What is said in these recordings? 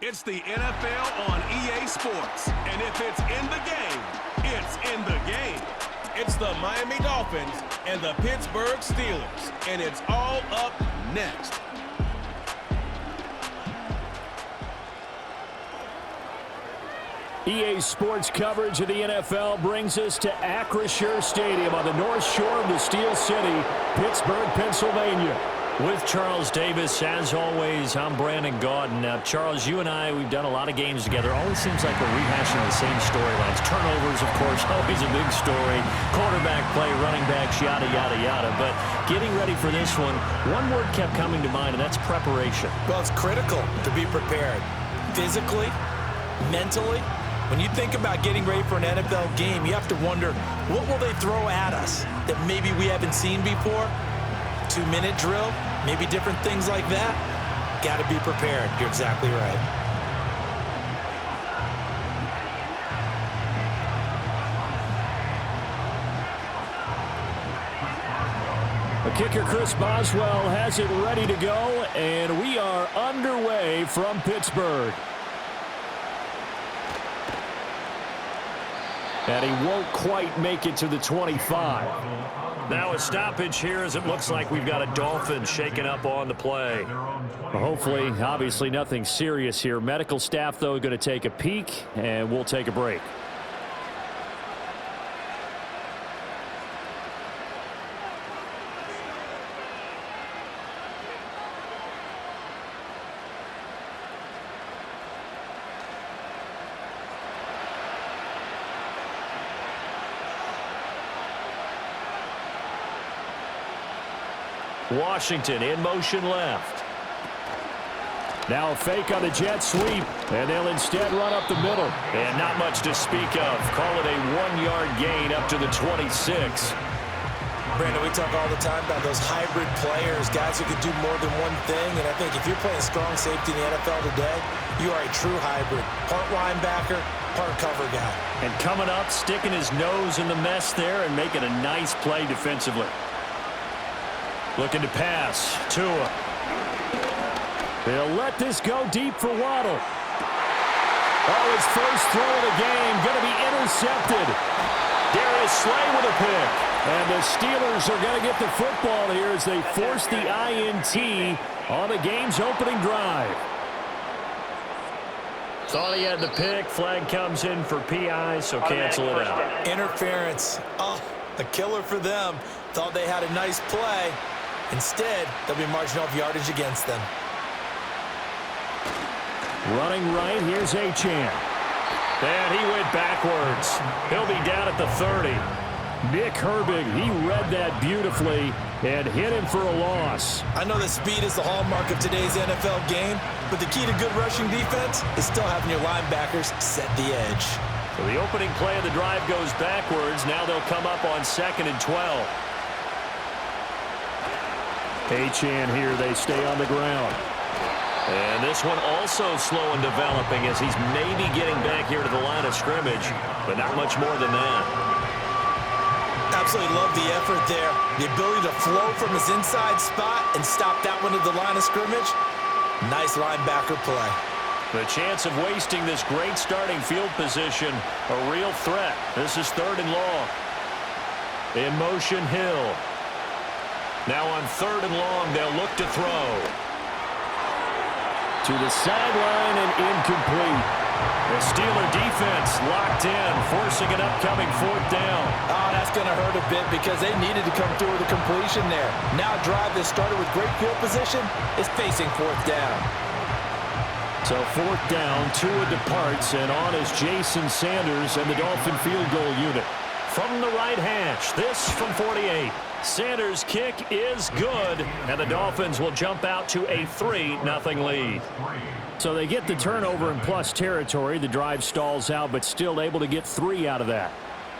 It's the NFL on EA Sports. And if it's in the game, it's in the game. It's the Miami Dolphins and the Pittsburgh Steelers. And it's all up next. EA Sports coverage of the NFL brings us to Acrisure Stadium on the north shore of the Steel City, Pittsburgh, Pennsylvania. With Charles Davis, as always, I'm Brandon Gaudin. Now, Charles, you and I, we've done a lot of games together. Always seems like we're rehashing the same storylines. Turnovers, of course, always a big story. Quarterback play, running backs, yada, yada, yada. But getting ready for this one word kept coming to mind, and that's preparation. Well, it's critical to be prepared. Physically, mentally. When you think about getting ready for an NFL game, you have to wonder, what will they throw at us that maybe we haven't seen before? 2-minute drill, maybe different things like that. Got to be prepared. You're exactly right. The kicker, Chris Boswell, has it ready to go, and we are underway from Pittsburgh. And he won't quite make it to the 25. Now a stoppage here as it looks like we've got a Dolphin shaking up on the play. Well, hopefully, obviously nothing serious here. Medical staff, though, going to take a peek, and we'll take a break. Washington in motion left. Now a fake on the jet sweep, and they'll instead run up the middle. And not much to speak of. Call it a 1-yard gain up to the 26. Brandon, we talk all the time about those hybrid players, guys who can do more than one thing. And I think if you're playing strong safety in the NFL today, you are a true hybrid. Part linebacker, part cover guy. And coming up, sticking his nose in the mess there and making a nice play defensively. Looking to pass. Tua. They'll let this go deep for Waddle. Oh, his first throw of the game going to be intercepted. Darius Slay with a pick. And the Steelers are going to get the football here as they force the INT on the game's opening drive. Thought he had the pick. Flag comes in for PI, so cancel it out. Interference. Oh, a killer for them. Thought they had a nice play. Instead, there'll be marginal yardage against them. Running right, here's Achane. And he went backwards. He'll be down at the 30. Nick Herbig, he read that beautifully and hit him for a loss. I know that speed is the hallmark of today's NFL game, but the key to good rushing defense is still having your linebackers set the edge. So the opening play of the drive goes backwards. Now they'll come up on 2nd and 12. Achane here, they stay on the ground. And this one also slow in developing as he's maybe getting back here to the line of scrimmage, but not much more than that. Absolutely love the effort there. The ability to flow from his inside spot and stop that one at the line of scrimmage. Nice linebacker play. The chance of wasting this great starting field position, a real threat. This is 3rd and long. In motion, Hill. Now on 3rd and long, they'll look to throw. To the sideline and incomplete. The Steeler defense locked in, forcing an upcoming 4th down. Oh, that's going to hurt a bit because they needed to come through with a completion there. Now a drive that started with great field position is facing 4th down. So 4th down, Tua departs, and on is Jason Sanders and the Dolphin field goal unit. From the right hash, this from 48. Sanders' kick is good, and the Dolphins will jump out to a 3-0 lead. So they get the turnover in plus territory. The drive stalls out, but still able to get 3 out of that.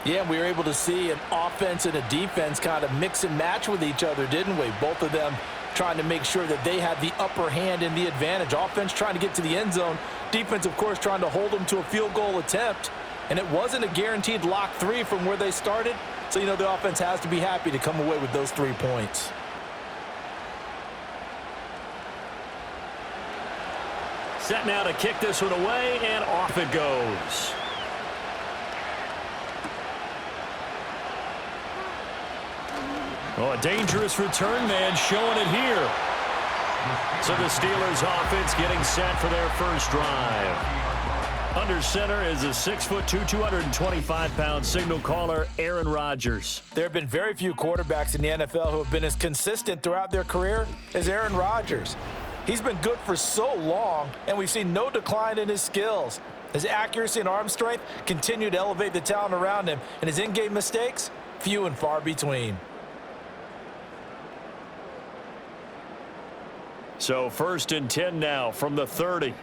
Yeah, we were able to see an offense and a defense kind of mix and match with each other, didn't we? Both of them trying to make sure that they had the upper hand and the advantage. Offense trying to get to the end zone. Defense, of course, trying to hold them to a field goal attempt. And it wasn't a guaranteed lock 3 from where they started. So, you know, the offense has to be happy to come away with those 3 points. Set now to kick this one away, and off it goes. Oh, a dangerous return man showing it here. So the Steelers offense getting set for their first drive. Under center is a 6'2", 225-pound signal caller, Aaron Rodgers. There have been very few quarterbacks in the NFL who have been as consistent throughout their career as Aaron Rodgers. He's been good for so long, and we've seen no decline in his skills. His accuracy and arm strength continue to elevate the talent around him, and his in-game mistakes, few and far between. So 1st and 10 now from the 30.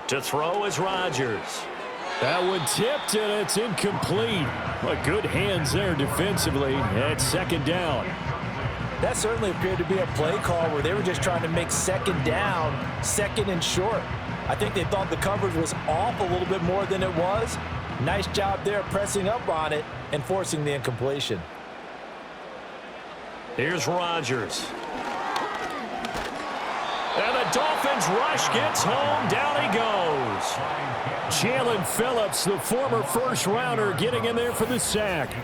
To throw is Rodgers. That one tipped, and it's incomplete. But good hands there defensively. And 2nd down. That certainly appeared to be a play call where they were just trying to make 2nd down, 2nd and short. I think they thought the coverage was off a little bit more than it was. Nice job there pressing up on it and forcing the incompletion. Here's Rodgers. And the Dolphins rush gets home. Down he goes. Jalen Phillips, the former first-rounder, getting in there for the sack.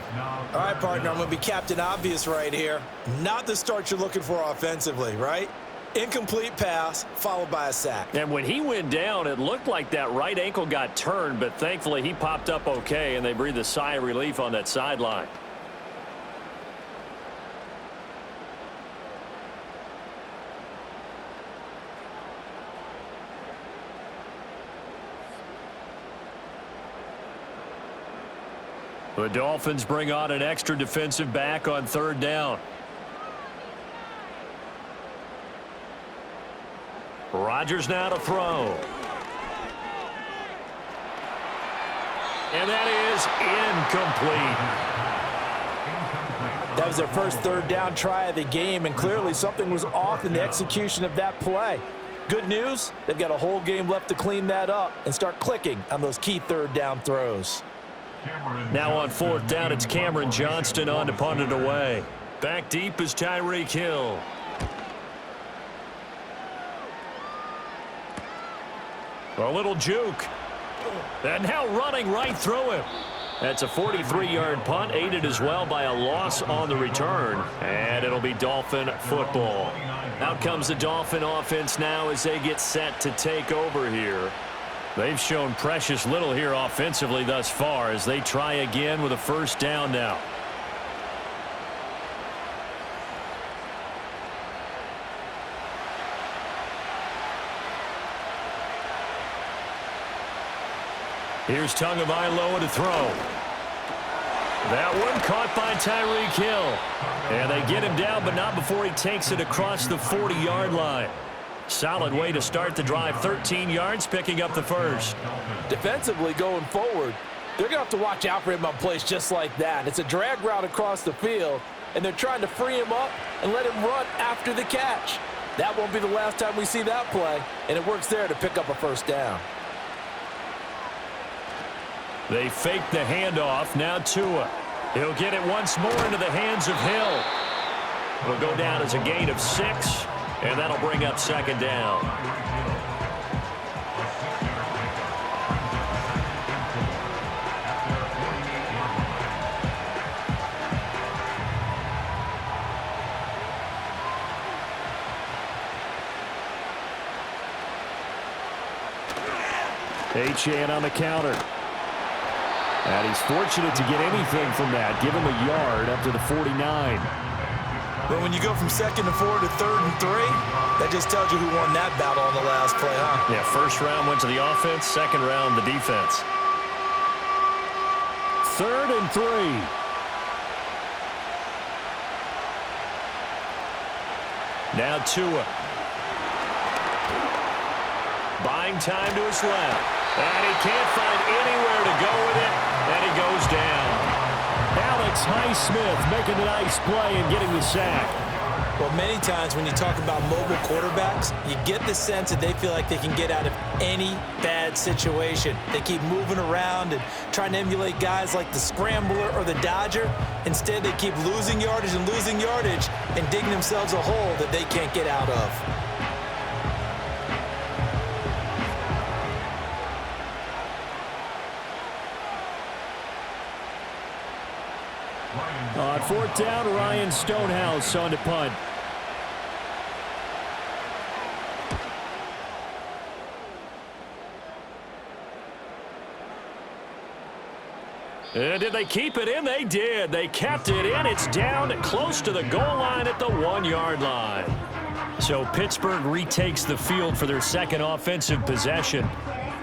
All right, partner, I'm going to be Captain Obvious right here. Not the start you're looking for offensively, right? Incomplete pass followed by a sack. And when he went down, it looked like that right ankle got turned, but thankfully he popped up okay, and they breathed a sigh of relief on that sideline. The Dolphins bring on an extra defensive back on 3rd down. Rodgers now to throw. And that is incomplete. That was their first 3rd down try of the game, and clearly something was off in the execution of that play. Good news, they've got a whole game left to clean that up and start clicking on those key 3rd down throws. Now on 4th down, it's Cameron Johnston on to punt it away. Back deep is Tyreek Hill. A little juke. And now running right through him. That's a 43-yard punt, aided as well by a loss on the return. And it'll be Dolphin football. Out comes the Dolphin offense now as they get set to take over here. They've shown precious little here offensively thus far as they try again with a 1st down now. Here's Tagovailoa to throw. That one caught by Tyreek Hill. And they get him down, but not before he takes it across the 40-yard line. Solid way to start the drive. 13 yards, picking up the 1st. Defensively going forward, they're going to have to watch out for him on plays just like that. It's a drag route across the field, and they're trying to free him up and let him run after the catch. That won't be the last time we see that play, and it works there to pick up a 1st down. They fake the handoff. Now Tua. He'll get it once more into the hands of Hill. It'll go down as a gain of 6. And that'll bring up 2nd down. Achane on the counter. And he's fortunate to get anything from that. Give him a yard up to the 49. But when you go from 2nd and 4 to 3rd and 3, that just tells you who won that battle on the last play, huh? Yeah, 1st round went to the offense, 2nd round the defense. 3rd and 3. Now Tua. Buying time to his left. And he can't find anywhere to go with it, and he goes down. Alex Highsmith making a nice play and getting the sack. Well, many times when you talk about mobile quarterbacks, you get the sense that they feel like they can get out of any bad situation. They keep moving around and trying to emulate guys like the Scrambler or the Dodger. Instead, they keep losing yardage and digging themselves a hole that they can't get out of. On fourth down, Ryan Stonehouse on to punt. And did they keep it in? They did. They kept it in. It's down close to the goal line at the 1-yard line. So Pittsburgh retakes the field for their second offensive possession.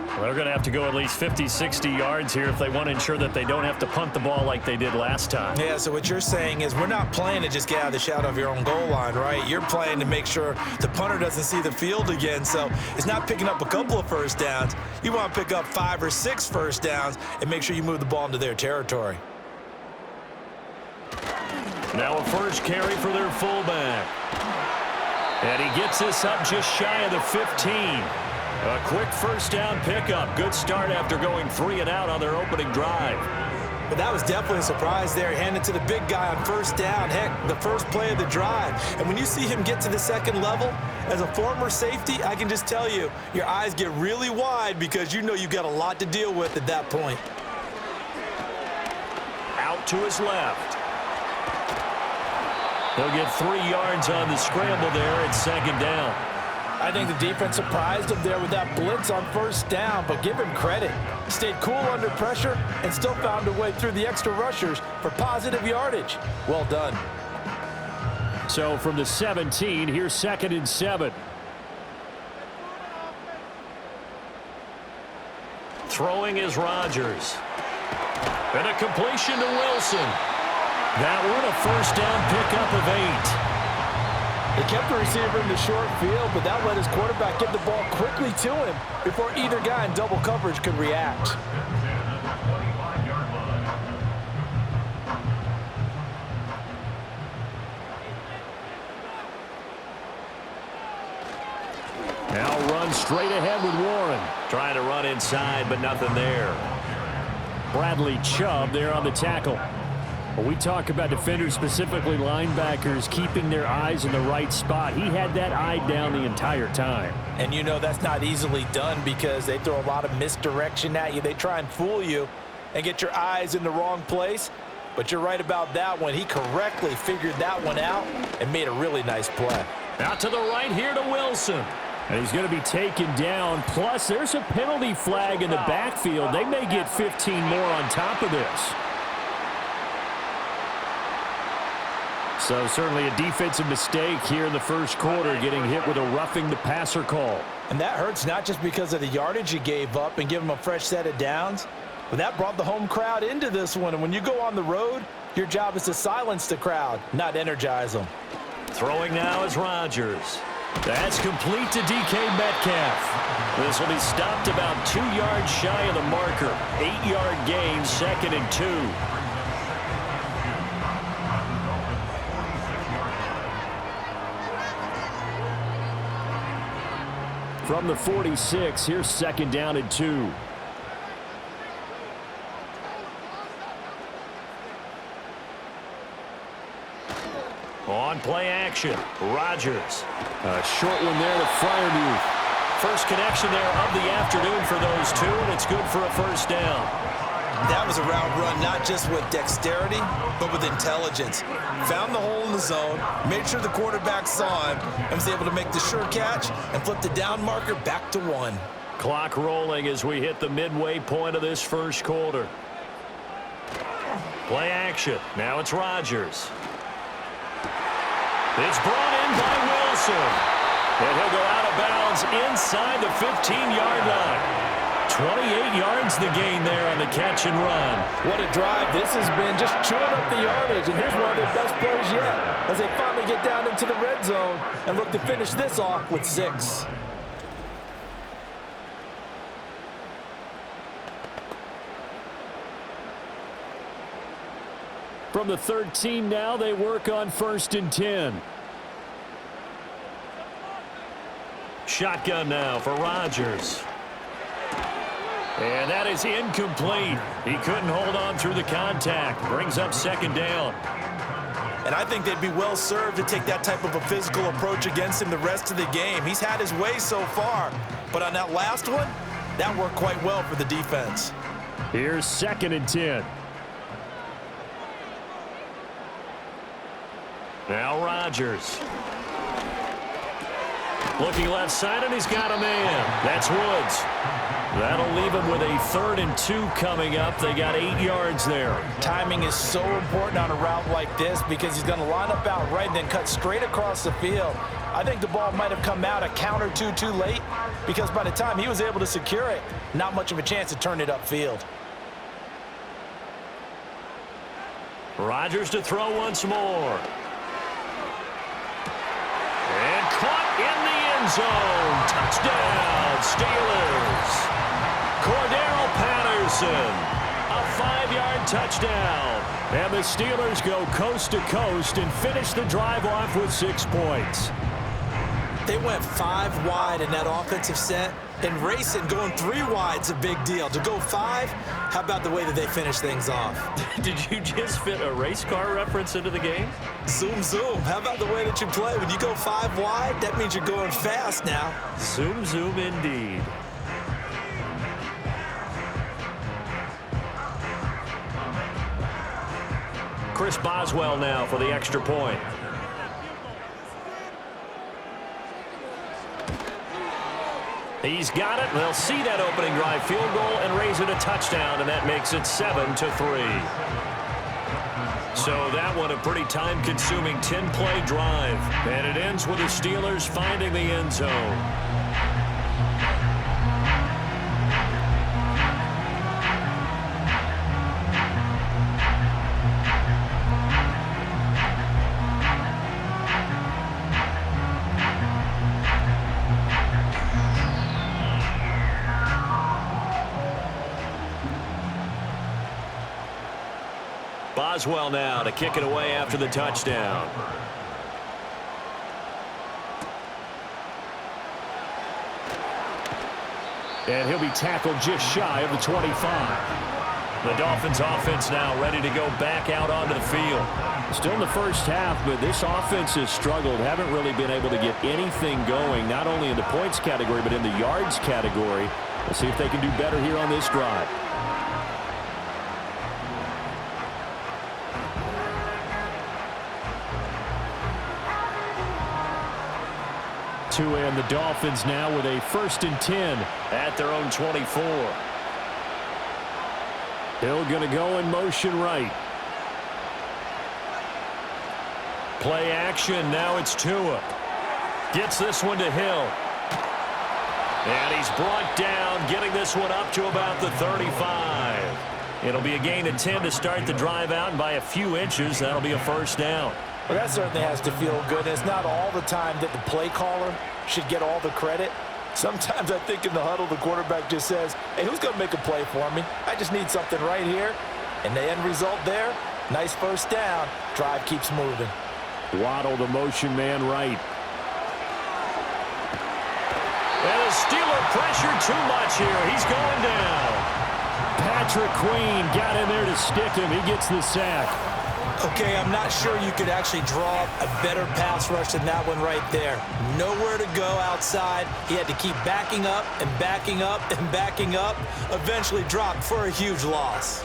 Well, they're going to have to go at least 50, 60 yards here if they want to ensure that they don't have to punt the ball like they did last time. Yeah, so what you're saying is we're not playing to just get out of the shadow of your own goal line, right? You're playing to make sure the punter doesn't see the field again. So it's not picking up a couple of first downs. You want to pick up 5 or 6 first downs and make sure you move the ball into their territory. Now a first carry for their fullback. And he gets this up just shy of the 15. A quick first down pickup. Good start after going 3 and out on their opening drive. But that was definitely a surprise there. Handed to the big guy on first down. Heck, the first play of the drive. And when you see him get to the second level, as a former safety, I can just tell you, your eyes get really wide because you know you've got a lot to deal with at that point. Out to his left. They'll get 3 yards on the scramble there at second down. I think the defense surprised him there with that blitz on first down, but give him credit. Stayed cool under pressure and still found a way through the extra rushers for positive yardage. Well done. So from the 17, here's 2nd and 7. Throwing is Rodgers. And a completion to Wilson. That one a first down pickup of 8. They kept the receiver in the short field, but that let his quarterback get the ball quickly to him before either guy in double coverage could react. Now run straight ahead with Warren. Trying to run inside, but nothing there. Bradley Chubb there on the tackle. When we talk about defenders, specifically linebackers, keeping their eyes in the right spot, he had that eye down the entire time. And you know that's not easily done because they throw a lot of misdirection at you. They try and fool you and get your eyes in the wrong place. But you're right about that one. He correctly figured that one out and made a really nice play. Out to the right here to Wilson. And he's going to be taken down. Plus, there's a penalty flag in the backfield. They may get 15 more on top of this. So certainly a defensive mistake here in the first quarter, getting hit with a roughing the passer call. And that hurts not just because of the yardage you gave up and give them a fresh set of downs, but that brought the home crowd into this one. And when you go on the road, your job is to silence the crowd, not energize them. Throwing now is Rodgers. That's complete to DK Metcalf. This will be stopped about 2 yards shy of the marker. 8-yard gain, 2nd and 2. From the 46, here's 2nd down and 2. On play action, Rodgers. A short one there to Freiermuth. First connection there of the afternoon for those two, and it's good for a first down. That was a route run not just with dexterity, but with intelligence. Found the hole in the zone, made sure the quarterback saw him, and was able to make the sure catch and flip the down marker back to 1. Clock rolling as we hit the midway point of this first quarter. Play action. Now it's Rodgers. It's brought in by Wilson. And he'll go out of bounds inside the 15-yard line. 28 yards the gain there on the catch and run. What a drive this has been, just chewing up the yardage. And here's one of their best plays yet as they finally get down into the red zone and look to finish this off with 6. From the 13 now, they work on 1st and 10. Shotgun now for Rodgers. And that is incomplete. He couldn't hold on through the contact. Brings up second down. And I think they'd be well served to take that type of a physical approach against him the rest of the game. He's had his way so far, but on that last one, that worked quite well for the defense. Here's 2nd and 10. Now Rodgers. Looking left side, and he's got a man. That's Woods. That'll leave him with a 3rd and 2 coming up. They got 8 yards there. Timing is so important on a route like this because he's going to line up out right and then cut straight across the field. I think the ball might have come out a count or two too late because by the time he was able to secure it, not much of a chance to turn it upfield. Rodgers to throw once more. And caught in the end zone. Touchdown, Steelers. Cordero Patterson, a 5-yard touchdown. And the Steelers go coast to coast and finish the drive off with 6 points. They went 5 wide in that offensive set, and racing going 3 wide's a big deal. To go 5, how about the way that they finish things off? Did you just fit a race car reference into the game? Zoom, zoom. How about the way that you play? When you go 5 wide, that means you're going fast now. Zoom, zoom indeed. Chris Boswell now for the extra point. He's got it. They'll see that opening drive field goal and raise it a touchdown, and that makes it 7-3. So that one a pretty time-consuming 10-play drive. And it ends with the Steelers finding the end zone. Boswell now to kick it away after the touchdown. And he'll be tackled just shy of the 25. The Dolphins offense now ready to go back out onto the field. Still in the first half, but this offense has struggled. Haven't really been able to get anything going, not only in the points category, but in the yards category. We'll see if they can do better here on this drive. And the Dolphins now with a 1st and 10 at their own 24. Hill going to go in motion right. Play action. Now it's Tua. Gets this one to Hill. And he's brought down, getting this one up to about the 35. It'll be a gain of 10 to start the drive out, and by a few inches, that'll be a 1st down. Well, that certainly has to feel good. It's not all the time that the play caller should get all the credit. Sometimes I think in the huddle, the quarterback just says, hey, who's going to make a play for me? I just need something right here. And the end result there, nice 1st down. Drive keeps moving. Waddle the motion man right. And the Steeler pressure too much here. He's going down. Patrick Queen got in there to stick him. He gets the sack. Okay, I'm not sure you could actually draw up a better pass rush than that one right there. Nowhere to go outside. He had to keep backing up and backing up and backing up. Eventually dropped for a huge loss.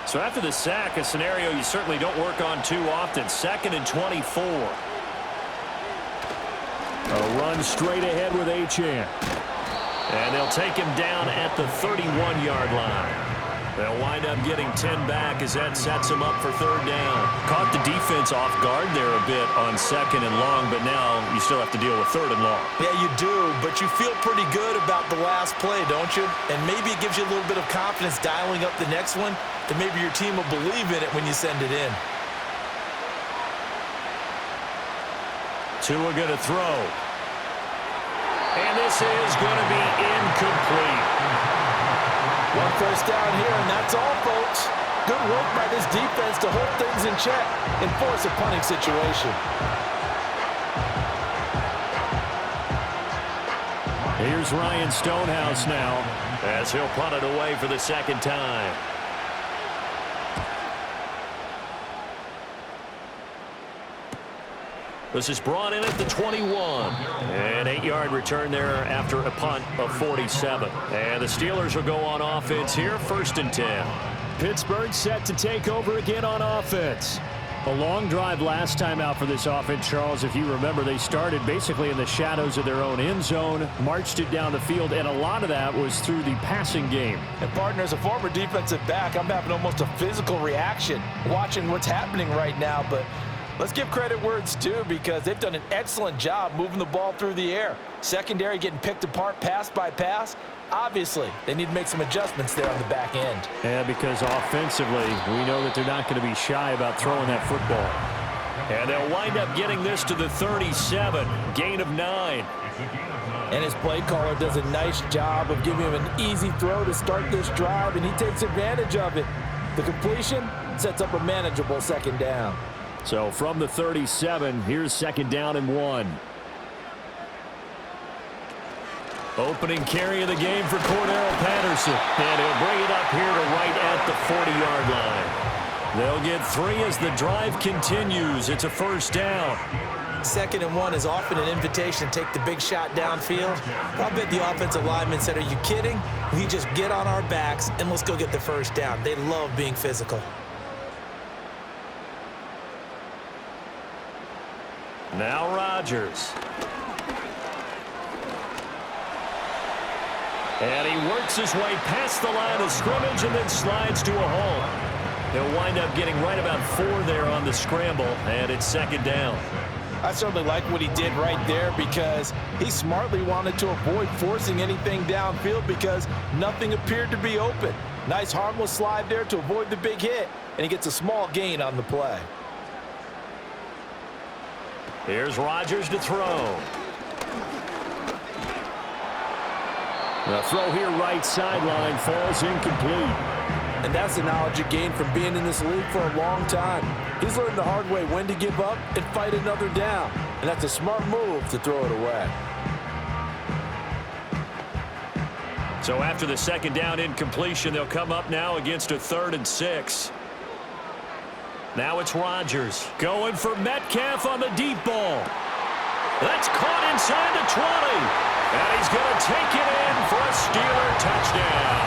So after the sack, a scenario you certainly don't work on too often. 2nd and 24. A run straight ahead with Achane. And they'll take him down at the 31-yard line. They'll wind up getting 10 back as that sets him up for 3rd down. Caught the defense off guard there a bit on 2nd and long, but now you still have to deal with 3rd and long. Yeah, you do, but you feel pretty good about the last play, don't you? And maybe it gives you a little bit of confidence dialing up the next one, that maybe your team will believe in it when you send it in. Tua going to throw. And this is going to be incomplete. One first down here, and that's all, folks. Good work by this defense to hold things in check and force a punting situation. Here's Ryan Stonehouse now as he'll punt it away for the second time. This is brought in at the 21. An 8-yard return there after a punt of 47. And the Steelers will go on offense here, 1st and 10. Pittsburgh set to take over again on offense. A long drive last time out for this offense, Charles. If you remember, they started basically in the shadows of their own end zone, marched it down the field, and a lot of that was through the passing game. And, partner, as a former defensive back, I'm having almost a physical reaction watching what's happening right now. But let's give credit where it's due, because they've done an excellent job moving the ball through the air. Secondary getting picked apart pass by pass. Obviously, they need to make some adjustments there on the back end. Yeah, because offensively, we know that they're not going to be shy about throwing that football. And they'll wind up getting this to the 37, gain of 9. And his play caller does a nice job of giving him an easy throw to start this drive, and he takes advantage of it. The completion sets up a manageable second down. So from the 37, here's 2nd down and 1. Opening carry of the game for Cordero Patterson. And he'll bring it up here to right at the 40-yard line. They'll get 3 as the drive continues. It's a 1st down. 2nd and 1 is often an invitation to take the big shot downfield. I'll bet the offensive lineman said, "Are you kidding? We just get on our backs and let's go get the 1st down." They love being physical. Now Rodgers. And he works his way past the line of scrimmage and then slides to a halt. He'll wind up getting right about 4 there on the scramble, and it's 2nd down. I certainly like what he did right there, because he smartly wanted to avoid forcing anything downfield because nothing appeared to be open. Nice harmless slide there to avoid the big hit, and he gets a small gain on the play. Here's Rodgers to throw. The throw here right sideline falls incomplete. And that's the knowledge he gained from being in this league for a long time. He's learned the hard way when to give up and fight another down. And that's a smart move to throw it away. So after the 2nd down incompletion, they'll come up now against a 3rd and 6. Now it's Rodgers going for Metcalf on the deep ball. That's caught inside the 20. And he's going to take it in for a Steeler touchdown.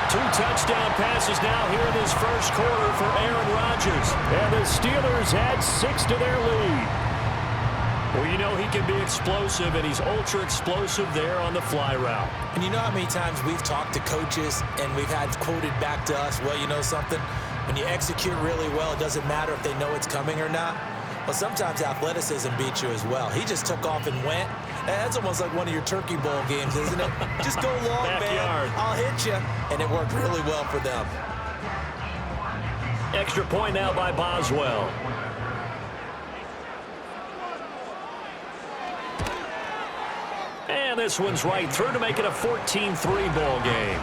2 touchdown passes now here in this 1st quarter for Aaron Rodgers. And the Steelers add 6 to their lead. Well, you know he can be explosive, and he's ultra explosive there on the fly route. And you know how many times we've talked to coaches and we've had quoted back to us, well, you know something? When you execute really well, it doesn't matter if they know it's coming or not. Well, sometimes athleticism beats you as well. He just took off and went. That's almost like one of your Turkey Bowl games, isn't it? Just go long, man. I'll hit you. And it worked really well for them. Extra point now by Boswell. And this one's right through to make it a 14-3 ball game.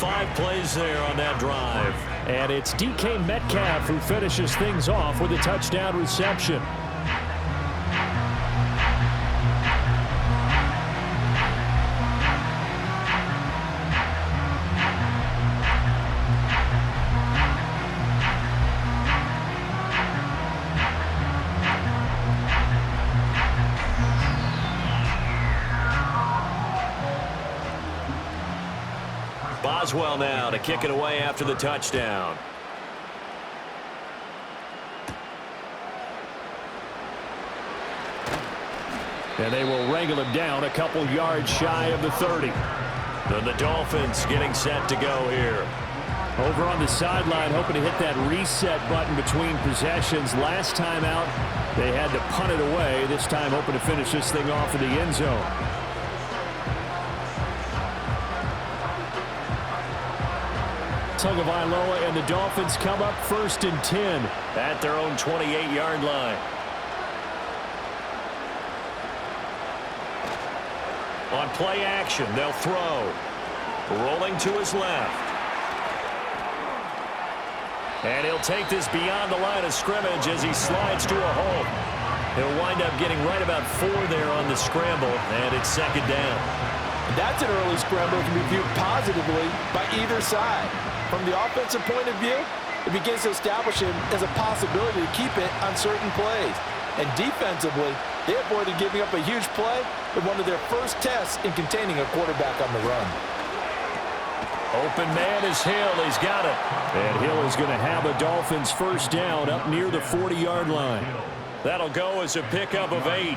5 plays there on that drive. And it's DK Metcalf who finishes things off with a touchdown reception. Boswell now to kick it away after the touchdown. And they will wrangle him down a couple yards shy of the 30. Then the Dolphins getting set to go here. Over on the sideline, hoping to hit that reset button between possessions. Last time out, they had to punt it away. This time hoping to finish this thing off in the end zone. Tagovailoa and the Dolphins come up 1st and 10 at their own 28-yard line. On play action, they'll throw. Rolling to his left. And he'll take this beyond the line of scrimmage as he slides to a hole. He'll wind up getting right about 4 there on the scramble, and it's second down. That's an early scramble that can be viewed positively by either side. From the offensive point of view, it begins to establish him as a possibility to keep it on certain plays. And defensively, they avoided giving up a huge play in one of their first tests in containing a quarterback on the run. Open man is Hill. He's got it. And Hill is going to have a Dolphins first down up near the 40-yard line. That'll go as a pickup of 8.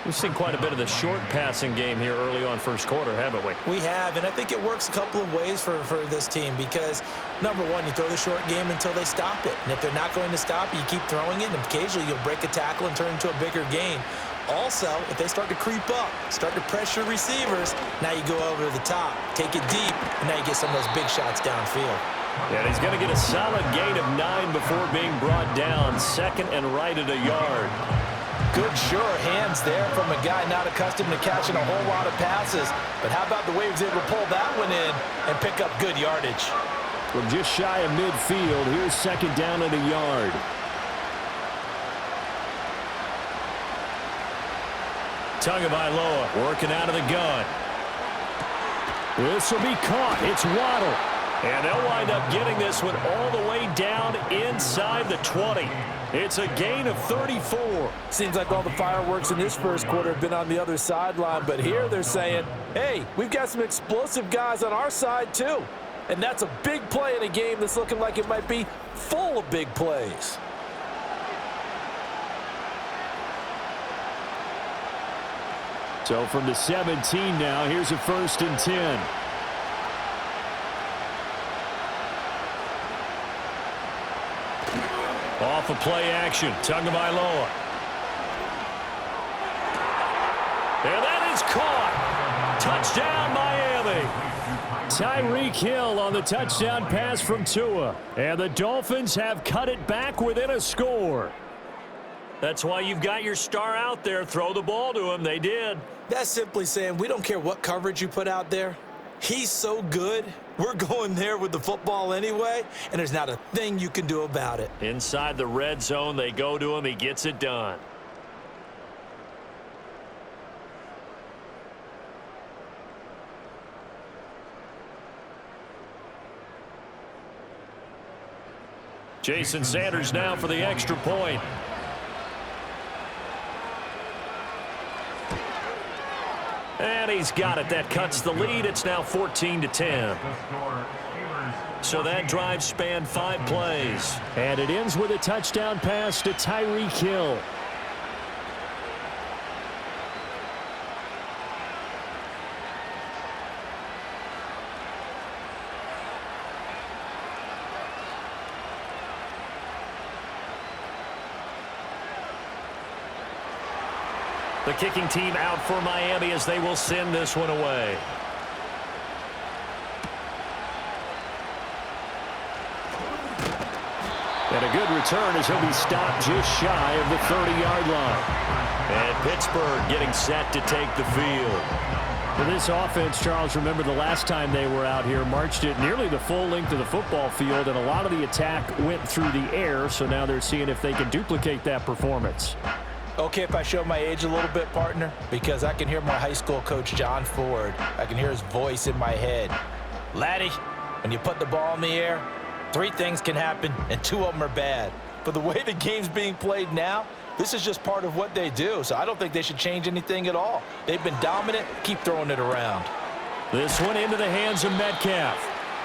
We've seen quite a bit of the short passing game here early on first quarter, haven't we? We have, and I think it works a couple of ways for this team because, number one, you throw the short game until they stop it. And if they're not going to stop it, you keep throwing it, and occasionally you'll break a tackle and turn into a bigger gain. Also, if they start to creep up, start to pressure receivers, now you go over to the top, take it deep, and now you get some of those big shots downfield. And he's going to get a solid gain of 9 before being brought down. Second and right at a yard. Good, sure hands there from a guy not accustomed to catching a whole lot of passes. But how about the way he was able to pull that one in and pick up good yardage? From just shy of midfield, here's second down at a yard. Tagovailoa working out of the gun. This will be caught. It's Waddle. And they'll wind up getting this one all the way down inside the 20. It's a gain of 34. Seems like all the fireworks in this first quarter have been on the other sideline, but here they're saying, hey, we've got some explosive guys on our side too. And that's a big play in a game that's looking like it might be full of big plays. So from the 17 now, here's a 1st and 10. Off of play action, Tagovailoa. And that is caught. Touchdown, Miami. Tyreek Hill on the touchdown pass from Tua. And the Dolphins have cut it back within a score. That's why you've got your star out there. Throw the ball to him. They did. That's simply saying we don't care what coverage you put out there. He's so good. We're going there with the football anyway, and there's not a thing you can do about it. Inside the red zone, they go to him. He gets it done. Jason Sanders now for the extra point. And he's got it. That cuts the lead. It's now 14-10. So that drive spanned 5 plays. And it ends with a touchdown pass to Tyreek Hill. The kicking team out for Miami as they will send this one away. And a good return as he'll be stopped just shy of the 30-yard line. And Pittsburgh getting set to take the field. For this offense, Charles, remember the last time they were out here, marched it nearly the full length of the football field, and a lot of the attack went through the air, so now they're seeing if they can duplicate that performance. Okay, if I show my age a little bit, partner, because I can hear my high school coach, John Ford. I can hear his voice in my head. Laddie, when you put the ball in the air, 3 things can happen, and 2 of them are bad. But the way the game's being played now, this is just part of what they do, so I don't think they should change anything at all. They've been dominant. Keep throwing it around. This one into the hands of Metcalf.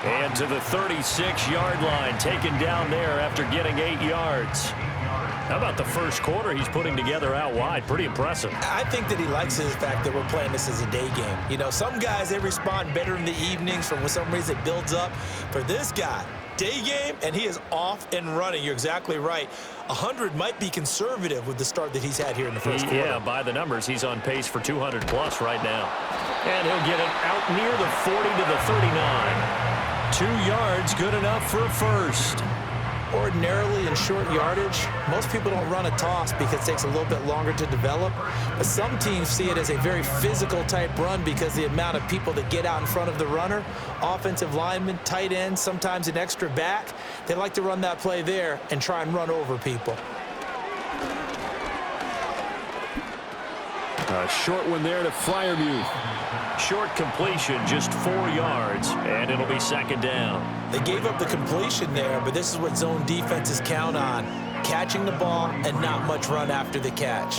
And to the 36-yard line, taken down there after getting 8 yards. How about the first quarter he's putting together out wide? Pretty impressive. I think that he likes the fact that we're playing this as a day game. You know, some guys, they respond better in the evenings. For some reason, it builds up. For this guy, day game, and he is off and running. You're exactly right. 100 might be conservative with the start that he's had here in the first quarter. Yeah, by the numbers, he's on pace for 200-plus right now. And he'll get it out near the 40 to the 39. 2 yards, good enough for a first. Ordinarily in short yardage, most people don't run a toss because it takes a little bit longer to develop. But some teams see it as a very physical type run because the amount of people that get out in front of the runner, offensive linemen, tight ends, sometimes an extra back, they like to run that play there and try and run over people. A short one there to Fryermuth. Short completion, just 4 yards, and it'll be second down. They gave up the completion there, but this is what zone defenses count on, catching the ball and not much run after the catch.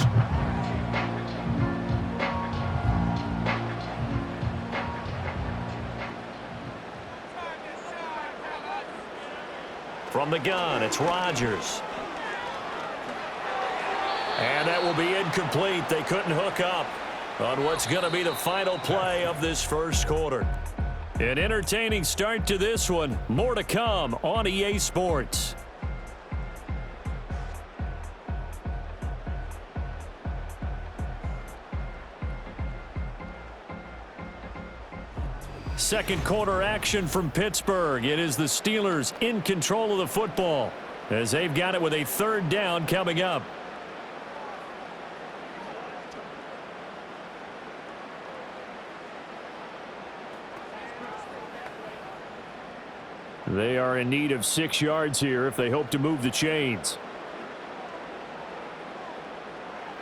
From the gun, it's Rodgers. And that will be incomplete. They couldn't hook up on what's going to be the final play of this first quarter. An entertaining start to this one. More to come on EA Sports. Second quarter action from Pittsburgh. It is the Steelers in control of the football as they've got it with a third down coming up. They are in need of 6 yards here if they hope to move the chains.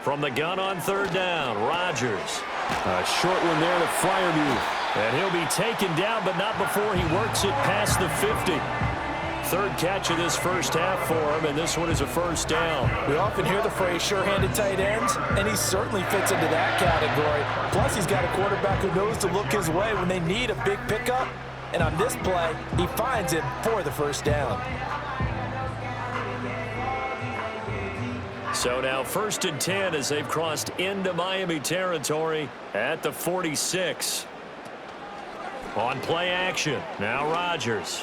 From the gun on third down, Rodgers. A short one there to Fryermuth. And he'll be taken down, but not before he works it past the 50. Third catch of this first half for him, and this one is a first down. We often hear the phrase sure-handed tight ends, and he certainly fits into that category. Plus, he's got a quarterback who knows to look his way when they need a big pickup. And on this play, he finds him for the first down. So now 1st and 10 as they've crossed into Miami territory at the 46. On play action, now Rodgers.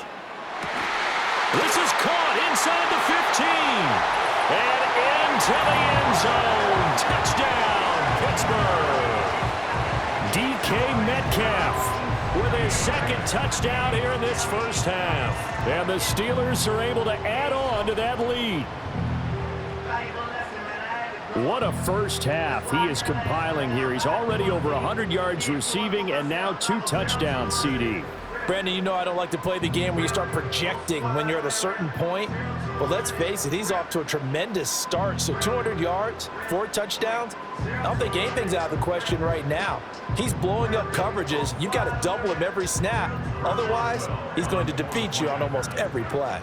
This is caught inside the 15. And into the end zone. Touchdown, Pittsburgh. DK Metcalf with his second touchdown here in this first half. And the Steelers are able to add on to that lead. What a first half he is compiling here. He's already over 100 yards receiving and now 2 touchdowns, CD. Brandon, you know I don't like to play the game where you start projecting when you're at a certain point. But let's face it, he's off to a tremendous start. So 200 yards, 4 touchdowns. I don't think anything's out of the question right now. He's blowing up coverages. You've got to double him every snap. Otherwise, he's going to defeat you on almost every play.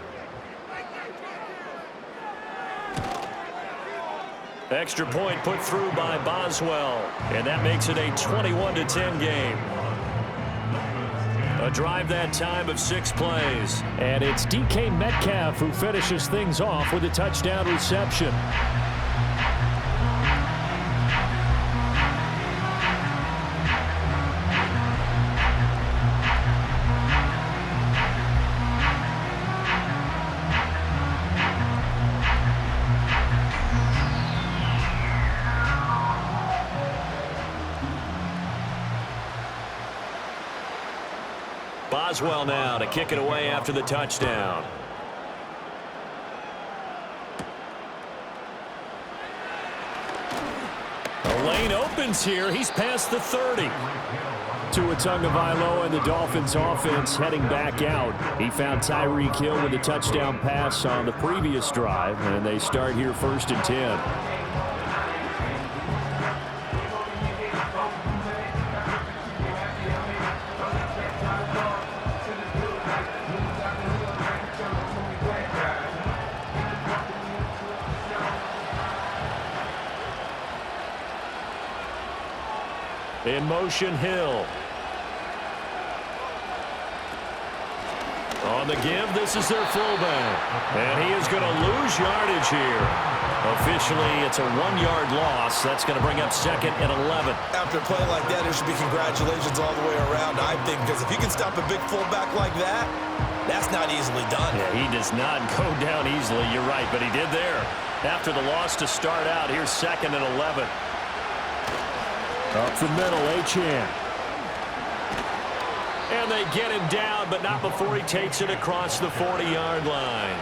Extra point put through by Boswell. And that makes it a 21-10 game. A drive that time of 6 plays. And it's DK Metcalf who finishes things off with a touchdown reception. Boswell now to kick it away after the touchdown. The lane opens here. He's past the 30. Tua Tagovailoa and the Dolphins offense heading back out. He found Tyreek Hill with a touchdown pass on the previous drive, and they start here 1st and 10. In motion, Hill. On the give, this is their fullback. And he is going to lose yardage here. Officially, it's a 1-yard loss. That's going to bring up 2nd and 11. After a play like that, there should be congratulations all the way around, I think, because if you can stop a big fullback like that, that's not easily done. Yeah, he does not go down easily. You're right, but he did there. After the loss to start out, here's 2nd and 11. Up the middle, Achane. And they get him down, but not before he takes it across the 40-yard line.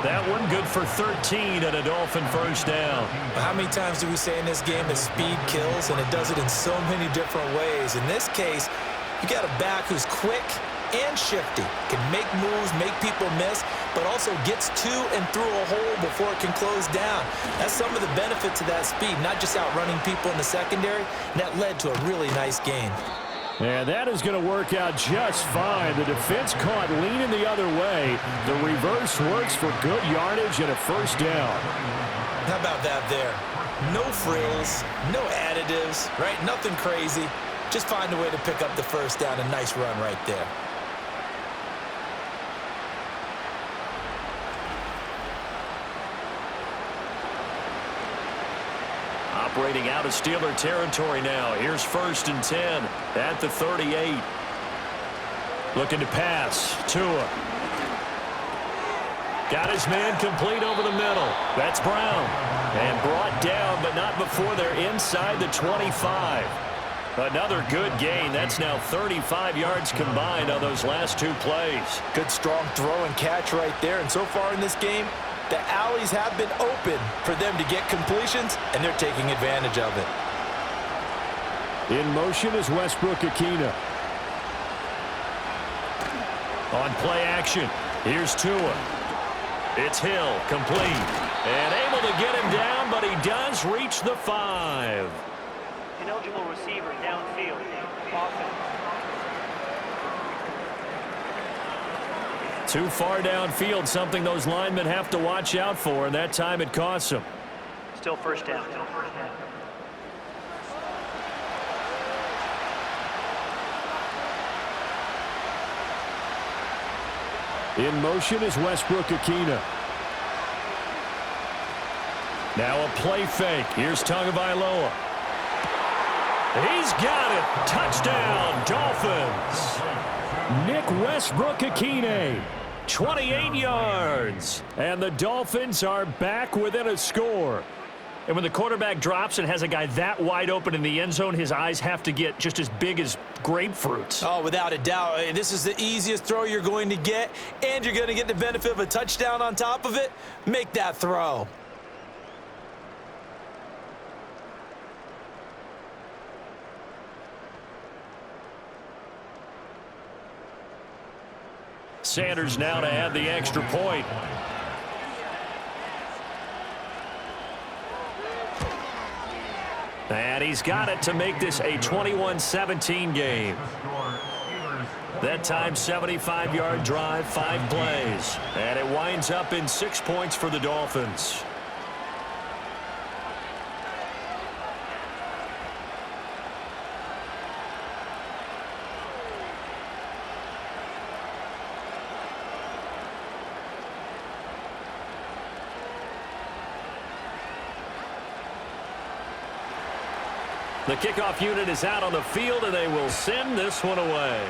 That one good for 13 and a Dolphin first down. How many times do we say in this game that speed kills, and it does it in so many different ways? In this case, you got a back who's quick and shifty, can make moves, make people miss, but also gets to and through a hole before it can close down. That's some of the benefits of that speed, not just outrunning people in the secondary, and that led to a really nice gain. And that is going to work out just fine. The defense caught leaning the other way. The reverse works for good yardage and a first down. How about that there? No frills, no additives, right? Nothing crazy. Just find a way to pick up the first down. A nice run right there. Operating out of Steeler territory now. Here's 1st and 10 at the 38. Looking to pass. Tua. Got his man complete over the middle. That's Brown. And brought down, but not before they're inside the 25. Another good gain. That's now 35 yards combined on those last 2 plays. Good strong throw and catch right there. And so far in this game, the alleys have been open for them to get completions, and they're taking advantage of it. In motion is Westbrook-Akina. On play action, here's Tua. It's Hill, complete. And able to get him down, but he does reach the 5. Ineligible receiver downfield. Offense. Too far downfield, something those linemen have to watch out for, and that time it costs them. Still first down. In motion is Westbrook-Akina. Now a play fake. Here's Tagovailoa. He's got it. Touchdown, Dolphins. Nick Westbrook-Akina, 28 yards. And the Dolphins are back within a score. And when the quarterback drops and has a guy that wide open in the end zone, his eyes have to get just as big as grapefruits. Oh, without a doubt. This is the easiest throw you're going to get, and you're going to get the benefit of a touchdown on top of it. Make that throw. Sanders now to add the extra point. And he's got it to make this a 21-17 game. That time, 75-yard drive, 5 plays. And it winds up in 6 points for the Dolphins. The kickoff unit is out on the field, and they will send this one away.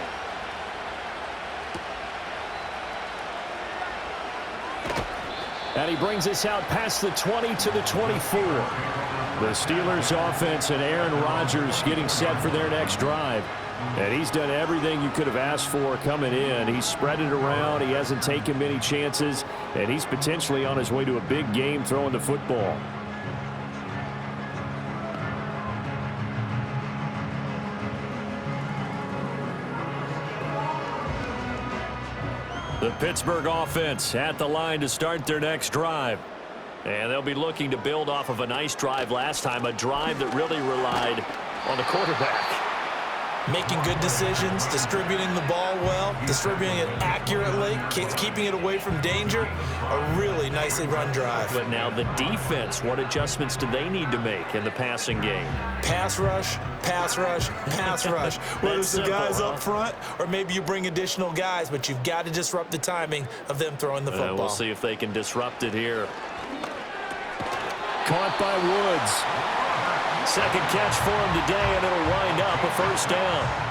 And he brings us out past the 20 to the 24. The Steelers offense and Aaron Rodgers getting set for their next drive. And he's done everything you could have asked for coming in. He's spread it around. He hasn't taken many chances. And he's potentially on his way to a big game throwing the football. The Pittsburgh offense at the line to start their next drive. And they'll be looking to build off of a nice drive last time, a drive that really relied on the quarterback. Making good decisions, distributing the ball well, distributing it accurately, keeping it away from danger. A really nicely run drive. But now the defense, what adjustments do they need to make in the passing game? Pass rush, pass rush, pass rush. Whether it's the guys up front or maybe you bring additional guys, but you've got to disrupt the timing of them throwing the football. We'll see if they can disrupt it here. Caught by Woods. Second catch for him today, and it'll wind up a first down.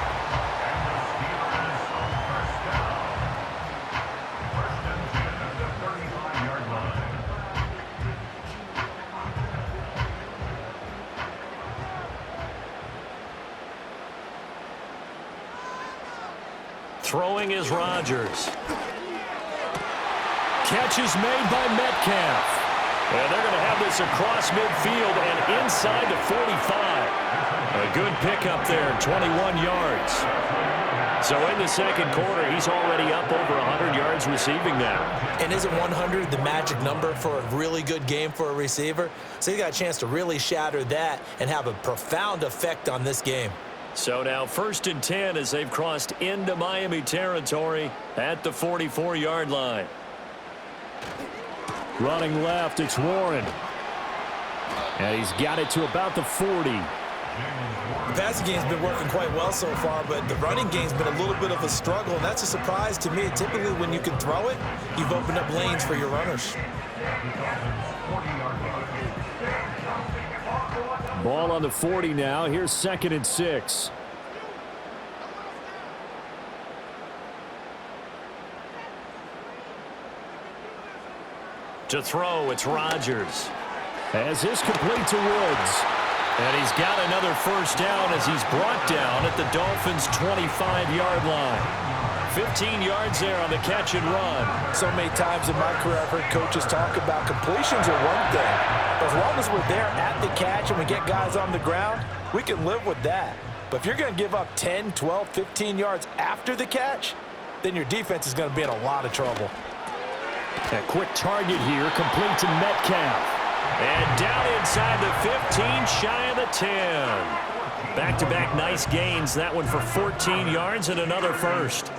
Throwing is Rodgers. Catch is made by Metcalf. And they're going to have this across midfield and inside the 45. A good pickup there, 21 yards. So in the second quarter, he's already up over 100 yards receiving now. And isn't 100 the magic number for a really good game for a receiver? So he got a chance to really shatter that and have a profound effect on this game. So now 1st and 10 as they've crossed into Miami territory at the 44-yard line. Running left, it's Warren. And he's got it to about the 40. The passing game's been working quite well so far, but the running game's been a little bit of a struggle, and that's a surprise to me. Typically, when you can throw it, you've opened up lanes for your runners. Ball on the 40 now. Here's 2nd and 6. To throw, it's Rodgers. As this complete to Woods. And he's got another first down as he's brought down at the Dolphins' 25-yard line. 15 yards there on the catch and run. So many times in my career I've heard coaches talk about completions are one thing. But as long as we're there at the catch and we get guys on the ground, we can live with that. But if you're going to give up 10, 12, 15 yards after the catch, then your defense is going to be in a lot of trouble. A quick target here, complete to Metcalf. And down inside the 15, shy of the 10. Back-to-back nice gains. That one for 14 yards and another first.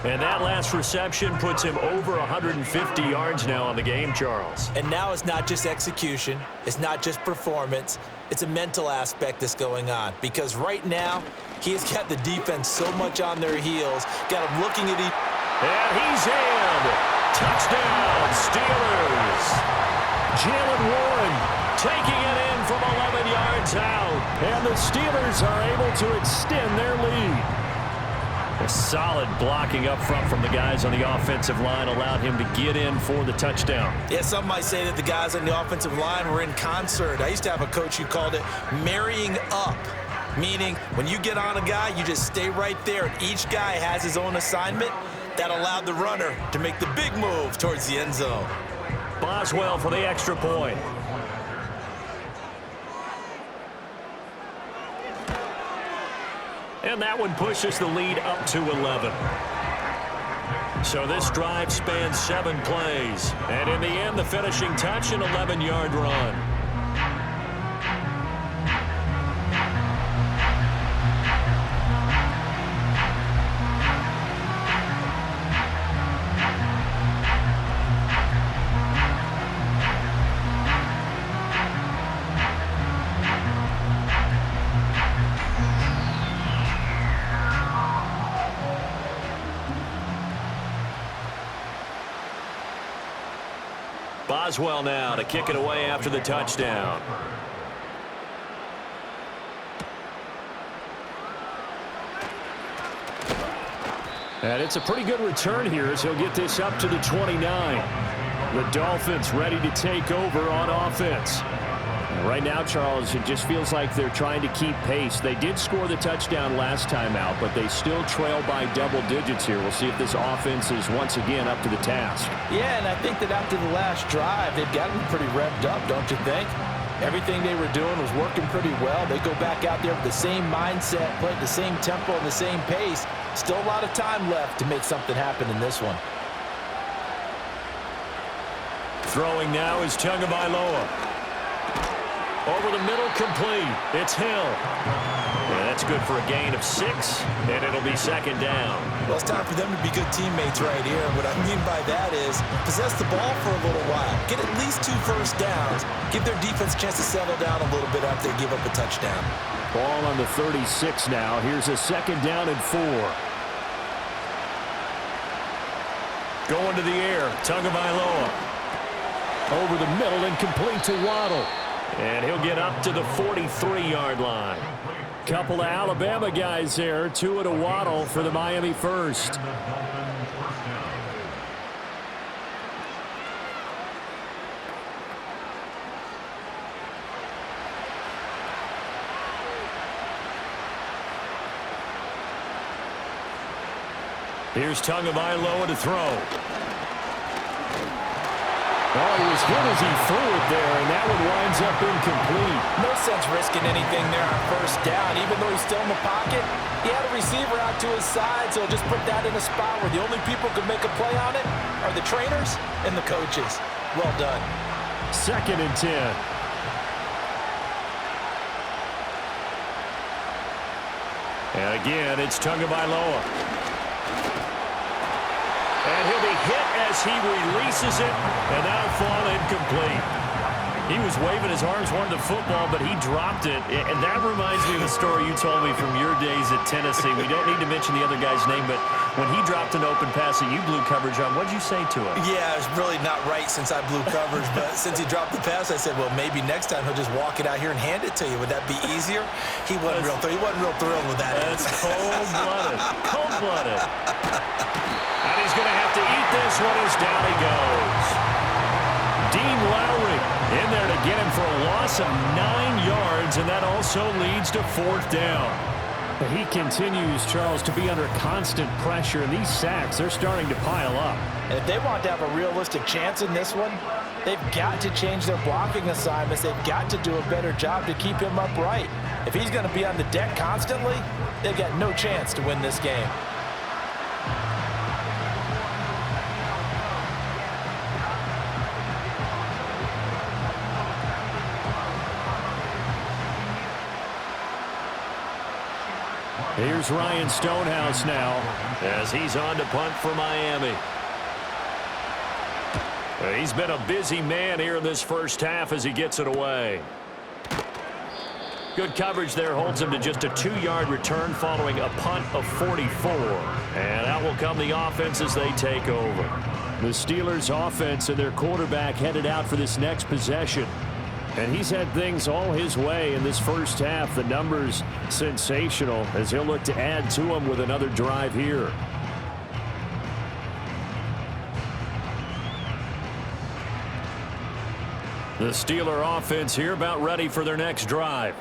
And that last reception puts him over 150 yards now on the game, Charles. And now it's not just execution. It's not just performance. It's a mental aspect that's going on. Because right now, he's got the defense so much on their heels. Got them looking at each. And he's in. Touchdown, Steelers. Jalen Warren taking it in from 11 yards out. And the Steelers are able to extend their lead. A solid blocking up front from the guys on the offensive line allowed him to get in for the touchdown. Yeah, some might say that the guys on the offensive line were in concert. I used to have a coach who called it marrying up, meaning when you get on a guy, you just stay right there, and each guy has his own assignment. That allowed the runner to make the big move towards the end zone. Boswell for the extra point. And that one pushes the lead up to 11. So this drive spans 7 plays. And in the end, the finishing touch, an 11-yard run. Boswell now to kick it away after the touchdown. And it's a pretty good return here as he'll get this up to the 29. The Dolphins ready to take over on offense. Right now, Charles, it just feels like they're trying to keep pace. They did score the touchdown last time out, but they still trail by double digits here. We'll see if this offense is once again up to the task. Yeah, and I think that after the last drive, they've gotten pretty revved up, don't you think? Everything they were doing was working pretty well. They go back out there with the same mindset, play at the same tempo and the same pace. Still a lot of time left to make something happen in this one. Throwing now is Tagovailoa. Over the middle, complete. It's Hill. Yeah, that's good for a gain of 6, and it'll be second down. Well, it's time for them to be good teammates right here. What I mean by that is possess the ball for a little while. Get at least 2 first downs. Give their defense a chance to settle down a little bit after they give up a touchdown. Ball on the 36 now. Here's a second down and 4. Going to the air, Tagovailoa. Over the middle and complete to Waddle. And he'll get up to the 43-yard line. Couple of Alabama guys there, 2 at a Waddle for the Miami first. Here's Tagovailoa to throw. Oh, he was hit as he threw it there, and that one winds up incomplete. No sense risking anything there on first down. Even though he's still in the pocket, he had a receiver out to his side, so just put that in a spot where the only people who could make a play on it are the trainers and the coaches. Well done. 2nd and 10. And again, it's Tagovailoa. And he'll be hit as he releases it, and that'll fall incomplete. He was waving his arms, wanted the football, but he dropped it. And that reminds me of the story you told me from your days at Tennessee. We don't need to mention the other guy's name, but when he dropped an open pass that you blew coverage on, what did you say to him? Yeah, it's really not right since I blew coverage, but since he dropped the pass, I said, well, maybe next time he'll just walk it out here and hand it to you. Would that be easier? He wasn't real thrilled with that. That's cold-blooded. Cold-blooded. And he's going to have to eat this one as down he goes. Dean Lowry in there to get him for a loss of 9 yards, and that also leads to 4th down. But he continues, Charles, to be under constant pressure, and these sacks, they're starting to pile up. And if they want to have a realistic chance in this one, they've got to change their blocking assignments. They've got to do a better job to keep him upright. If he's going to be on the deck constantly, they've got no chance to win this game. Here's Ryan Stonehouse now as he's on to punt for Miami. He's been a busy man here in this first half as he gets it away. Good coverage there holds him to just a 2-yard return following a punt of 44. And out will come the offense as they take over. The Steelers offense and their quarterback headed out for this next possession. And he's had things all his way in this first half. The numbers sensational as he'll look to add to them with another drive here. The Steeler offense here about ready for their next drive.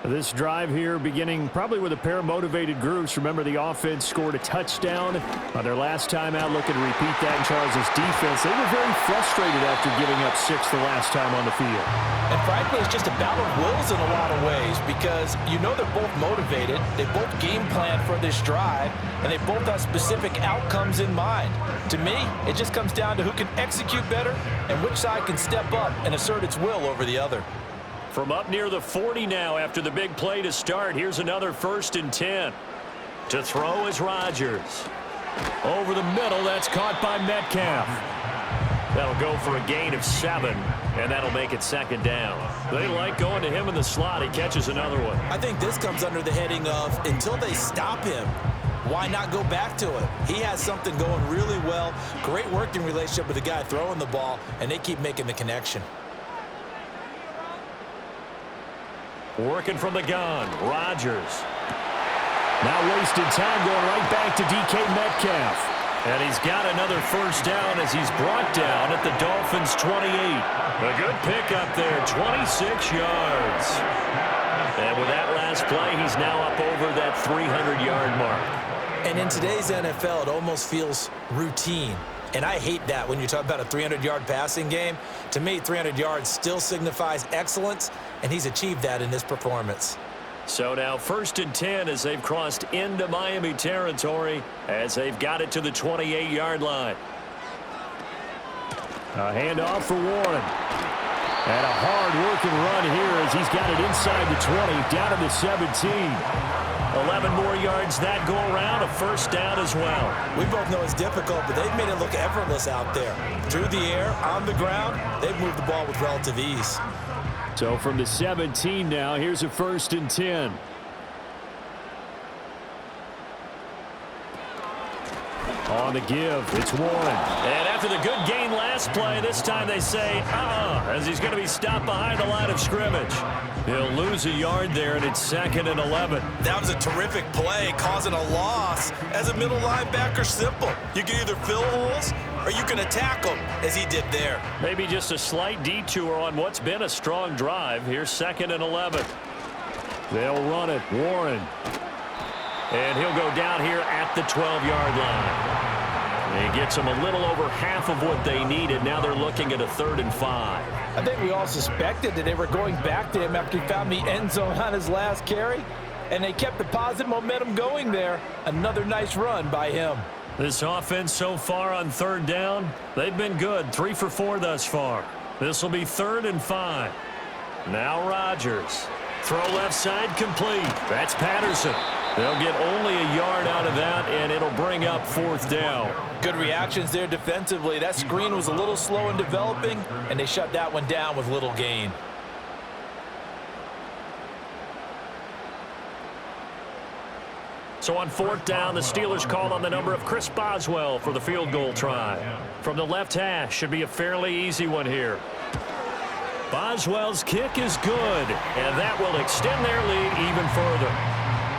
This drive here beginning probably with a pair of motivated groups. Remember, the offense scored a touchdown on their last time out. Looking to repeat that in Charles' defense. They were very frustrated after giving up 6 the last time on the field. And frankly, it's just a battle of wills in a lot of ways because you know they're both motivated. They both game plan for this drive, and they both have specific outcomes in mind. To me, it just comes down to who can execute better and which side can step up and assert its will over the other. From up near the 40 now after the big play to start. Here's another 1st and 10. To throw is Rodgers. Over the middle, that's caught by Metcalf. That'll go for a gain of 7, and that'll make it 2nd down. They like going to him in the slot. He catches another one. I think this comes under the heading of until they stop him, why not go back to it? He has something going really well. Great working relationship with the guy throwing the ball, and they keep making the connection. Working from the gun, Rodgers. Now wasted time going right back to DK Metcalf. And he's got another 1st down as he's brought down at the Dolphins' 28. A good pickup there, 26 yards. And with that last play, he's now up over that 300-yard mark. And in today's NFL, it almost feels routine. And I hate that when you talk about a 300-yard passing game. To me, 300 yards still signifies excellence, and he's achieved that in this performance. So now 1st and 10 as they've crossed into Miami territory as they've got it to the 28-yard line. A handoff for Warren. And a hard-working run here as he's got it inside the 20, down to the 17. 11 more yards that go around, a 1st down as well. We both know it's difficult, but they've made it look effortless out there. Through the air, on the ground, they've moved the ball with relative ease. So from the 17 now, here's a 1st and 10. On the give, it's Warren. And after the good gain last play, this time they say, as he's going to be stopped behind the line of scrimmage. He'll lose a yard there, and it's 2nd and 11. That was a terrific play, causing a loss. As a middle linebacker, simple. You can either fill holes or you can attack them, as he did there. Maybe just a slight detour on what's been a strong drive. Here's 2nd and 11. They'll run it. Warren. And he'll go down here at the 12-yard line. He gets them a little over half of what they needed. Now they're looking at a 3rd and 5. I think we all suspected that they were going back to him after he found the end zone on his last carry, and they kept the positive momentum going there. Another nice run by him. This offense so far on 3rd down, they've been good. 3 for 4 thus far. This will be 3rd and 5. Now Rodgers. Throw left side complete. That's Patterson. They'll get only a yard out of that, and it'll bring up 4th down. Good reactions there defensively. That screen was a little slow in developing, and they shut that one down with little gain. So on 4th down, the Steelers call on the number of Chris Boswell for the field goal try. From the left hash, should be a fairly easy one here. Boswell's kick is good, and that will extend their lead even further.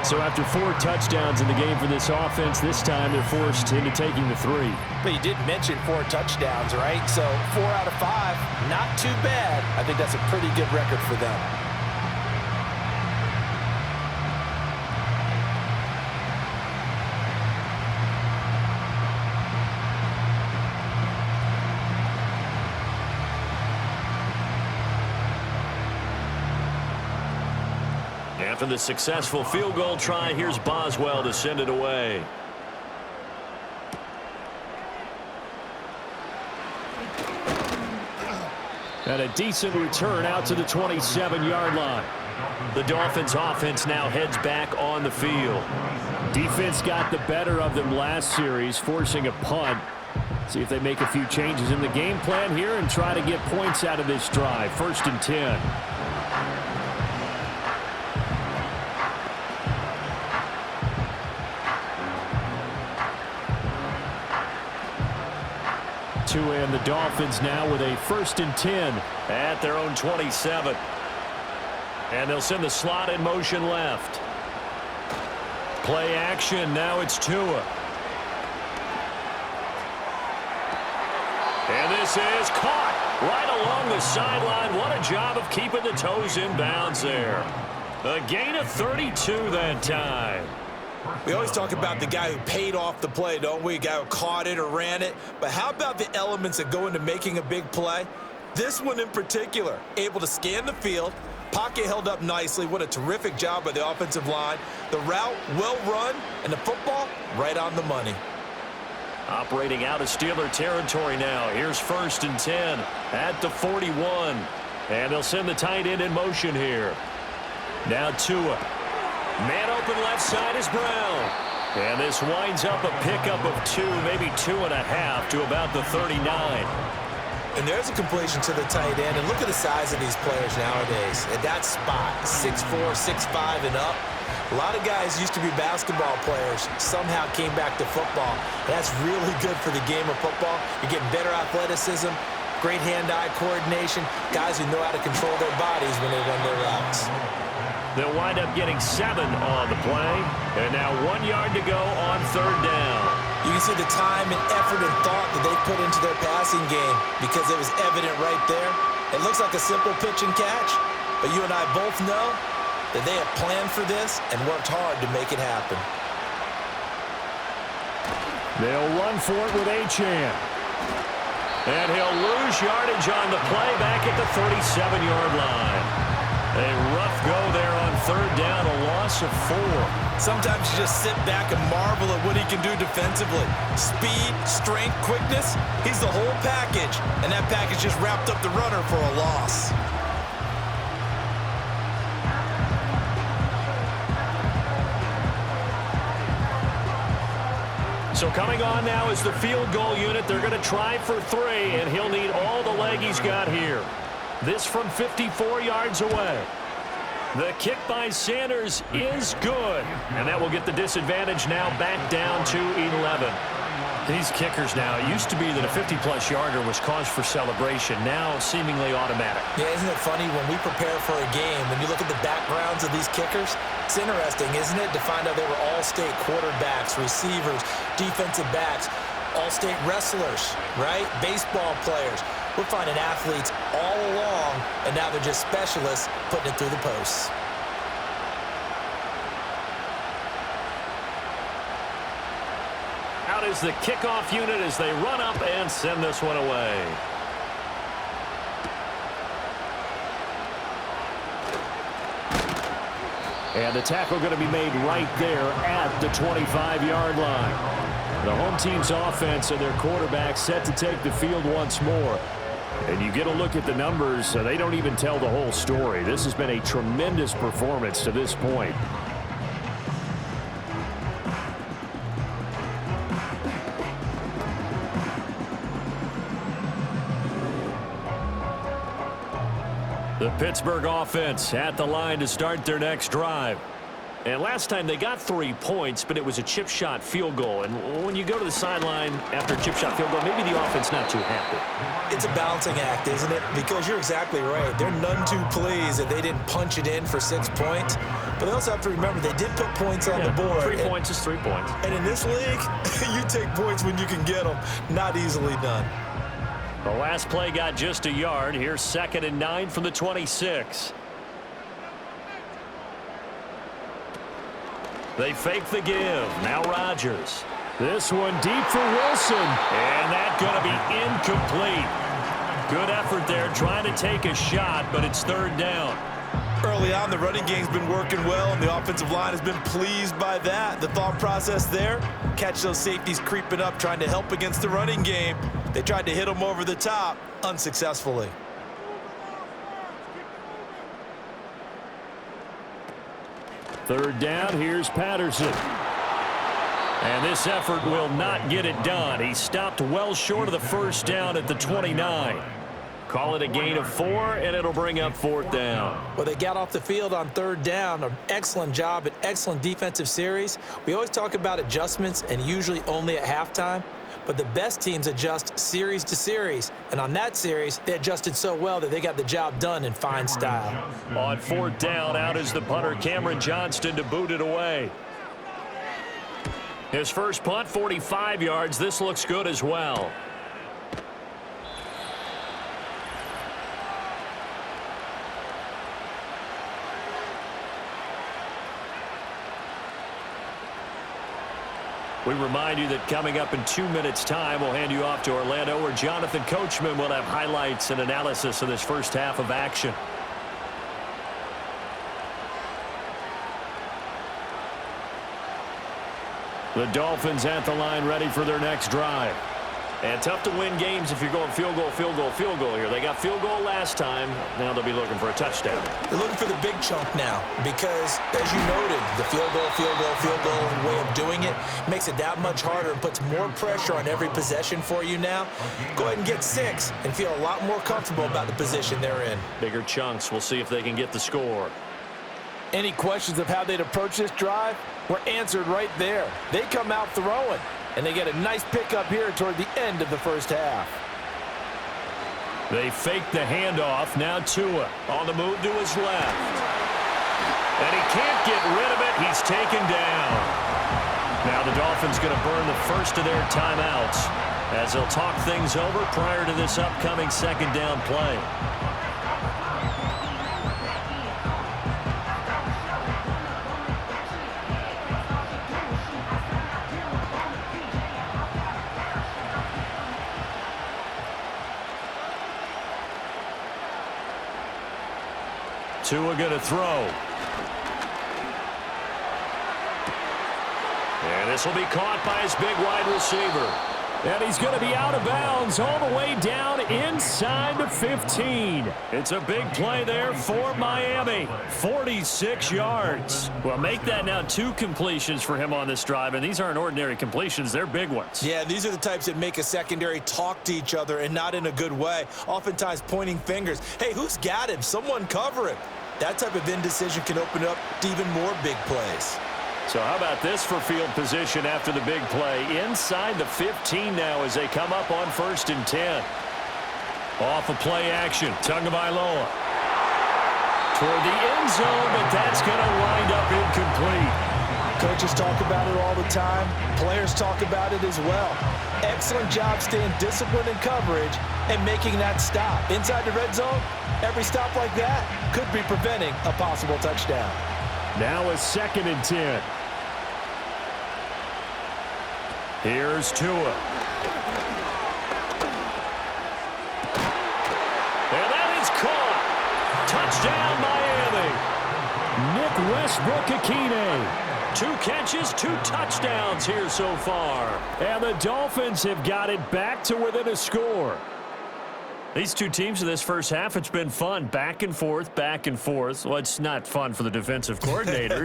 So after 4 touchdowns in the game for this offense, this time they're forced into taking the 3. But you did mention 4 touchdowns, right? So 4 out of 5, not too bad. I think that's a pretty good record for them. After the successful field goal try, here's Boswell to send it away. And a decent return out to the 27-yard line. The Dolphins offense now heads back on the field. Defense got the better of them last series, forcing a punt. See if they make a few changes in the game plan here and try to get points out of this drive. 1st and 10. And the Dolphins now with a 1st and 10 at their own 27. And they'll send the slot in motion left. Play action. Now it's Tua. And this is caught right along the sideline. What a job of keeping the toes in bounds there. A gain of 32 that time. We always talk about the guy who paid off the play, don't we? A guy who caught it or ran it. But how about the elements that go into making a big play? This one in particular, able to scan the field, pocket held up nicely. What a terrific job by the offensive line. The route well run, and the football right on the money. Operating out of Steeler territory now. Here's 1st and 10 at the 41. And they'll send the tight end in motion here. Now Tua. Man open left side is Brown. And this winds up a pickup of 2, maybe 2.5 to about the 39. And there's a completion to the tight end. And look at the size of these players nowadays. At that spot, 6'4", 6'5", and up. A lot of guys used to be basketball players, somehow came back to football. That's really good for the game of football. You're getting better athleticism, great hand-eye coordination, guys who know how to control their bodies when they run their routes. They'll wind up getting 7 on the play. And now 1 yard to go on 3rd down. You can see the time and effort and thought that they put into their passing game because it was evident right there. It looks like a simple pitch and catch, but you and I both know that they have planned for this and worked hard to make it happen. They'll run for it with Achane. And he'll lose yardage on the play back at the 37-yard line. A rough go there on 3rd down, a loss of 4. Sometimes you just sit back and marvel at what he can do defensively. Speed, strength, quickness, he's the whole package. And that package just wrapped up the runner for a loss. So coming on now is the field goal unit. They're going to try for 3, and he'll need all the leg he's got here. This from 54 yards away. The kick by Sanders is good. And that will get the disadvantage now back down to 11. These kickers now, it used to be that a 50-plus yarder was cause for celebration. Now seemingly automatic. Yeah, isn't it funny when we prepare for a game, when you look at the backgrounds of these kickers, it's interesting, isn't it, to find out they were all-state quarterbacks, receivers, defensive backs, all-state wrestlers, right? Baseball players. We're finding athletes all along, and now they're just specialists putting it through the posts. Out is the kickoff unit as they run up and send this one away. And the tackle going to be made right there at the 25-yard line. The home team's offense and their quarterback set to take the field once more. And you get a look at the numbers, they don't even tell the whole story. This has been a tremendous performance to this point. The Pittsburgh offense at the line to start their next drive. And last time they got 3 points, but it was a chip shot field goal. And when you go to the sideline after a chip shot field goal, maybe the offense not too happy. It's a balancing act, isn't it? Because you're exactly right. They're none too pleased that they didn't punch it in for 6 points. But they also have to remember they did put points on the board. 3 points is 3 points. And in this league, you take points when you can get them. Not easily done. The last play got just a yard. Here's 2nd and 9 from the 26. They fake the give. Now Rodgers. This one deep for Wilson. And that's going to be incomplete. Good effort there trying to take a shot, but it's 3rd down. Early on, the running game's been working well, and the offensive line has been pleased by that. The thought process there, catch those safeties creeping up, trying to help against the running game. They tried to hit them over the top, unsuccessfully. Third down, here's Patterson. And this effort will not get it done. He stopped well short of the first down at the 29. Call it a gain of 4, and it'll bring up 4th down. Well, they got off the field on 3rd down. An excellent job, an excellent defensive series. We always talk about adjustments, and usually only at halftime. But the best teams adjust series to series. And on that series, they adjusted so well that they got the job done in fine style. On 4th down, out is the punter, Cameron Johnston, to boot it away. His first punt, 45 yards. This looks good as well. We remind you that coming up in 2 minutes' time, we'll hand you off to Orlando, where Jonathan Coachman will have highlights and analysis of this first half of action. The Dolphins at the line ready for their next drive. And tough to win games if you're going field goal, field goal, field goal here. They got field goal last time. Now they'll be looking for a touchdown. They're looking for the big chunk now because, as you noted, the field goal way of doing it makes it that much harder and puts more pressure on every possession for you now. Go ahead and get 6 and feel a lot more comfortable about the position they're in. Bigger chunks. We'll see if they can get the score. Any questions of how they'd approach this drive were answered right there. They come out throwing, and they get a nice pickup here toward the end of the first half. They fake the handoff. Now Tua on the move to his left. And he can't get rid of it. He's taken down. Now the Dolphins going to burn the first of their timeouts as they'll talk things over prior to this upcoming 2nd down play. Tua going to throw. And this will be caught by his big wide receiver. And he's going to be out of bounds all the way down inside the 15. It's a big play there for Miami. 46 yards. Well, make that now 2 completions for him on this drive, and these aren't ordinary completions. They're big ones. Yeah, these are the types that make a secondary talk to each other and not in a good way. Oftentimes pointing fingers. Hey, who's got him? Someone cover him. That type of indecision can open up to even more big plays. So how about this for field position after the big play? Inside the 15 now as they come up on 1st and 10. Off of play action, Tagovailoa toward the end zone, but that's going to wind up incomplete. Coaches talk about it all the time. Players talk about it as well. Excellent job staying disciplined in coverage and making that stop. Inside the red zone, every stop like that could be preventing a possible touchdown. Now a 2nd and 10. Here's Tua. And that is caught. Touchdown, Miami. Nick Westbrook-Akine. 2 catches, 2 touchdowns here so far. And the Dolphins have got it back to within a score. These two teams in this first half, it's been fun. Back and forth, back and forth. Well, it's not fun for the defensive coordinators.